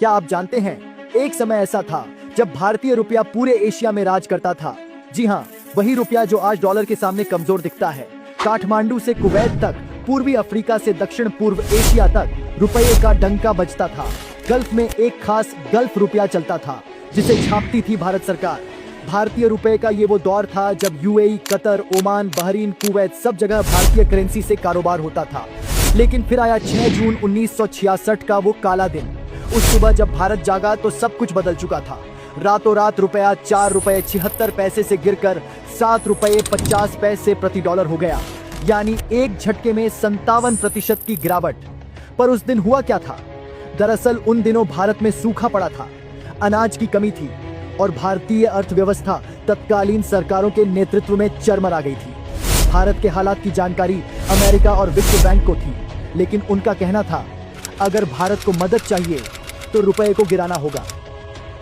क्या आप जानते हैं, एक समय ऐसा था जब भारतीय रुपया पूरे एशिया में राज करता था। जी हाँ, वही रुपया जो आज डॉलर के सामने कमजोर दिखता है। काठमांडू से कुवैत तक, पूर्वी अफ्रीका से दक्षिण पूर्व एशिया तक रुपये का डंका बजता था। गल्फ में एक खास गल्फ रुपया चलता था जिसे छापती थी भारत सरकार। भारतीय रुपए का ये वो दौर था जब UAE, Qatar, Oman, Bahrain, Kuwait सब जगह भारतीय करेंसी से कारोबार होता था। लेकिन फिर आया 6 जून 1966 का वो काला दिन। उस सुबह जब भारत जागा तो सब कुछ बदल चुका था। रातों रात रुपया 4 रुपए 76 पैसे से गिरकर 7 रुपए 50 पैसे प्रति डॉलर हो गया, यानी एक झटके में 57% की गिरावट। पर उस दिन हुआ क्या था? दरअसल उन दिनों भारत में सूखा पड़ा था, अनाज की कमी थी और भारतीय अर्थव्यवस्था तत्कालीन सरकारों के नेतृत्व में चरमरा गई थी। भारत के हालात की जानकारी अमेरिका और विश्व बैंक को थी, लेकिन उनका कहना था अगर भारत को मदद चाहिए तो रुपए को गिराना होगा।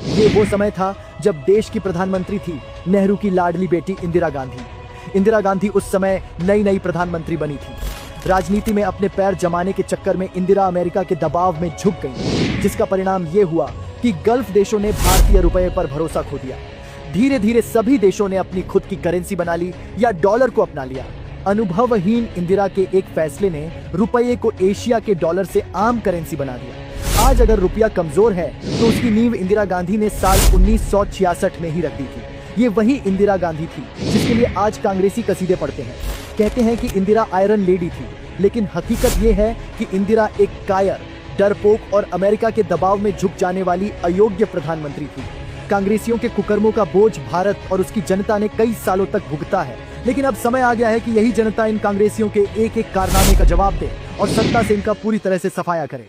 ये वो समय था जब देश की प्रधानमंत्री थी नेहरू की लाडली बेटी इंदिरा गांधी। इंदिरा गांधी उस समय नई प्रधानमंत्री बनी थी। राजनीति में अपने पैर जमाने के चक्कर में इंदिरा अमेरिका के दबाव में झुक गई, जिसका परिणाम ये हुआ कि गल्फ देशों ने भारतीय रुपए पर भरोसा खो दिया। धीरे धीरे सभी देशों ने अपनी खुद की करेंसी बना ली या डॉलर को अपना लिया। अनुभवहीन इंदिरा के एक फैसले ने रुपये को एशिया के डॉलर से आम करेंसी बना दिया। आज अगर रुपया कमजोर है तो उसकी नींव इंदिरा गांधी ने साल 1966 में ही रख दी थी। ये वही इंदिरा गांधी थी जिसके लिए आज कांग्रेसी कसीदे पढ़ते हैं। कहते हैं कि इंदिरा आयरन लेडी थी, लेकिन हकीकत ये है कि इंदिरा एक कायर, डरपोक और अमेरिका के दबाव में झुक जाने वाली अयोग्य प्रधानमंत्री थी। कांग्रेसियों के कुकर्मों का बोझ भारत और उसकी जनता ने कई सालों तक भुगता है, लेकिन अब समय आ गया है कि यही जनता इन कांग्रेसियों के एक एक कारनामे का जवाब दे और सत्ता से इनका पूरी तरह से सफाया करे।